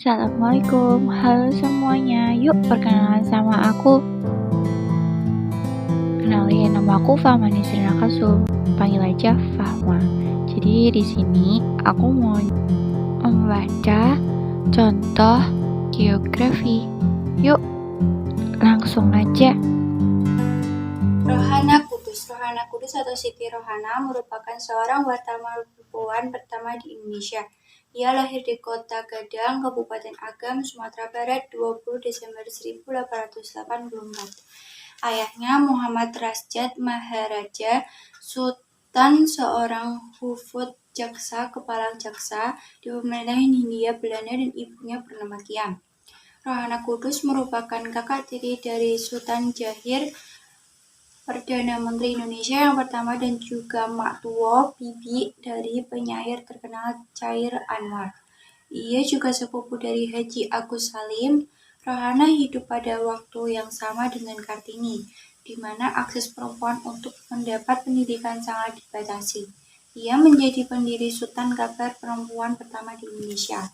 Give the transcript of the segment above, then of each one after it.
Assalamualaikum, halo semuanya. Yuk perkenalan sama aku. Kenalin, nama aku Fahma Nisrina Kasul. Panggil aja Fahma. Jadi di sini aku mau membaca contoh geografi. Yuk, langsung aja. Rohana Kudus. Rohana Kudus atau Siti Rohana merupakan seorang wartawan perempuan pertama di Indonesia. Ia lahir di Kota Gadang, Kabupaten Agam, Sumatera Barat 20 Desember 1884. Ayahnya Muhammad Rasjad Maharaja Sultan, seorang hufud jaksa, kepala jaksa di pemerintahan Hindia Belanda, dan ibunya bernama Kiam. Rohana Kudus merupakan kakak tiri dari Sultan Jahir, Perdana Menteri Indonesia yang pertama, dan juga mak tua bibi dari penyair terkenal Chair Anwar. Ia juga sepupu dari Haji Agus Salim. Rohana hidup pada waktu yang sama dengan Kartini, di mana akses perempuan untuk mendapat pendidikan sangat dibatasi. Ia menjadi pendiri Sultan Kabar perempuan pertama di Indonesia.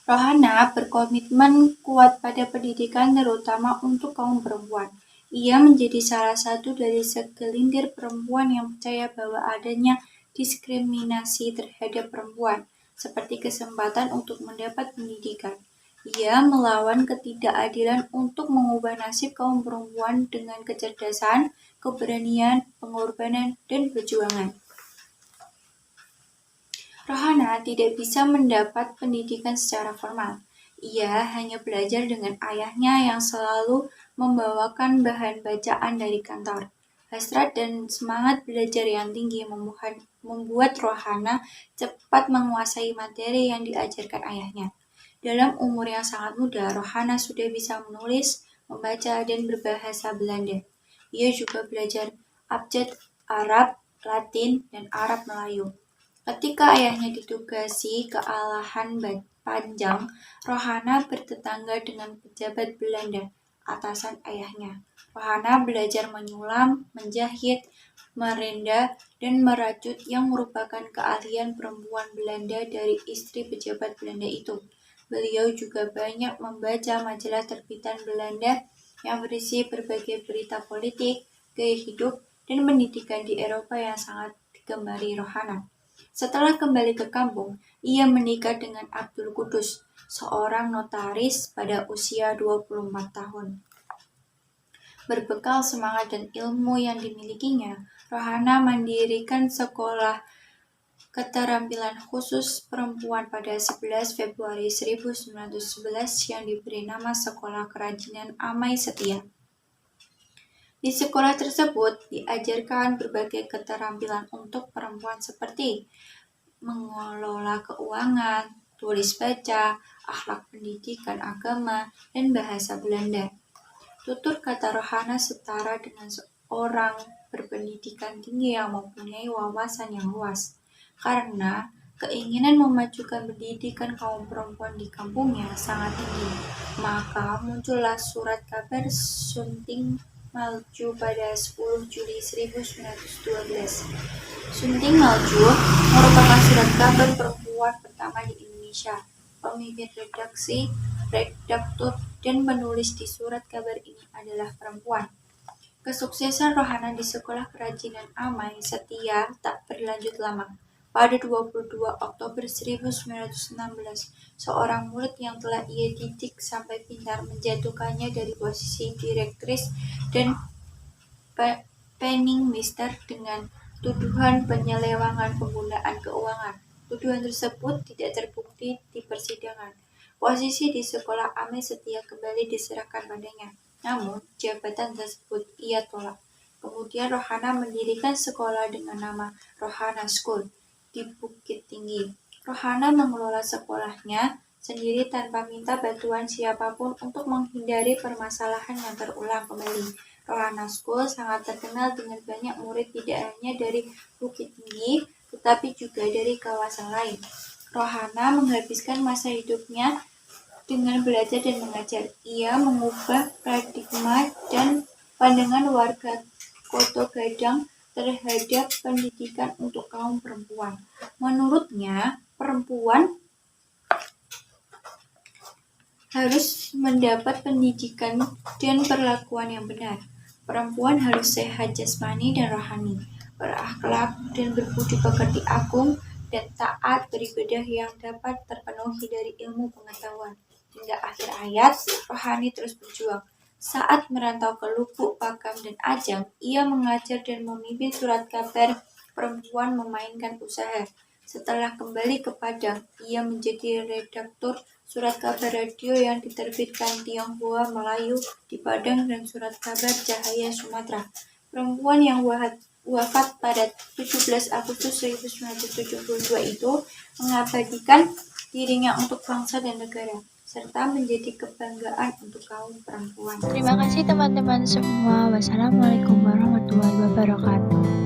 Rohana berkomitmen kuat pada pendidikan, terutama untuk kaum perempuan. Ia menjadi salah satu dari segelintir perempuan yang percaya bahwa adanya diskriminasi terhadap perempuan, seperti kesempatan untuk mendapat pendidikan. Ia melawan ketidakadilan untuk mengubah nasib kaum perempuan dengan kecerdasan, keberanian, pengorbanan, dan perjuangan. Rohana tidak bisa mendapat pendidikan secara formal. Ia hanya belajar dengan ayahnya yang selalu membawakan bahan bacaan dari kantor. Hasrat dan semangat belajar yang tinggi membuat Rohana cepat menguasai materi yang diajarkan ayahnya. Dalam umur yang sangat muda, Rohana sudah bisa menulis, membaca, dan berbahasa Belanda. Ia juga belajar abjad Arab, Latin, dan Arab Melayu. Ketika ayahnya ditugasi ke Alahan Panjang, Rohana bertetangga dengan pejabat Belanda, atasan ayahnya. Rohana belajar menyulam, menjahit, merenda, dan merajut yang merupakan keahlian perempuan Belanda dari istri pejabat Belanda itu. Beliau juga banyak membaca majalah terbitan Belanda yang berisi berbagai berita politik, gaya hidup, dan pendidikan di Eropa yang sangat digemari Rohana. Setelah kembali ke kampung, ia menikah dengan Abdul Kudus, seorang notaris pada usia 24 tahun. Berbekal semangat dan ilmu yang dimilikinya, Rohana mendirikan sekolah keterampilan khusus perempuan pada 11 Februari 1911 yang diberi nama Sekolah Kerajinan Amai Setia. Di sekolah tersebut diajarkan berbagai keterampilan untuk perempuan seperti mengelola keuangan, tulis baca, akhlak pendidikan agama, dan bahasa Belanda. Tutur kata Rohana setara dengan seorang berpendidikan tinggi yang mempunyai wawasan yang luas. Karena keinginan memajukan pendidikan kaum perempuan di kampungnya sangat tinggi, maka muncullah surat kabar Sunting Malju pada 10 Juli 1912. Sunting Malju merupakan surat kabar perempuan pertama di Indonesia. Pemimpin redaksi, redaktur, dan penulis di surat kabar ini adalah perempuan. Kesuksesan Rohana di Sekolah Kerajinan Amai Setia tak berlanjut lama. Pada 22 Oktober 1916, seorang murid yang telah ia didik sampai pintar menjatuhkannya dari posisi direktris dan penningmeister dengan tuduhan penyelewengan penggunaan keuangan. Tuduhan tersebut tidak terbukti di persidangan. Posisi di Sekolah Amai Setia kembali diserahkan padanya. Namun, jabatan tersebut ia tolak. Kemudian Rohana mendirikan sekolah dengan nama Rohana School di Bukit Tinggi. Rohana mengelola sekolahnya sendiri tanpa minta bantuan siapapun untuk menghindari permasalahan yang terulang kembali. Rohana School sangat terkenal dengan banyak murid tidak hanya dari Bukit Tinggi, tetapi juga dari kawasan lain. Rohana menghabiskan masa hidupnya dengan belajar dan mengajar. Ia mengubah paradigma dan pandangan warga Kota Gadang terhadap pendidikan untuk kaum perempuan. Menurutnya, perempuan harus mendapat pendidikan dan perlakuan yang benar. Perempuan harus sehat jasmani dan rohani, berakhlak dan berbudi pekerti agung, dan taat beribadah yang dapat terpenuhi dari ilmu pengetahuan. Hingga akhir ayat, rohani terus berjuang. Saat merantau ke Lubuk, Pakam, dan Ajang, ia mengajar dan memimpin surat kabar perempuan memainkan usaha. Setelah kembali ke Padang, ia menjadi redaktur surat kabar radio yang diterbitkan Tionghoa Melayu di Padang dan surat kabar Cahaya Sumatera. Perempuan yang wafat pada 17 Agustus 1972 itu mengabadikan dirinya untuk bangsa dan negara, serta menjadi kebanggaan untuk kaum perempuan. Terima kasih teman-teman semua. Wassalamualaikum warahmatullahi wabarakatuh.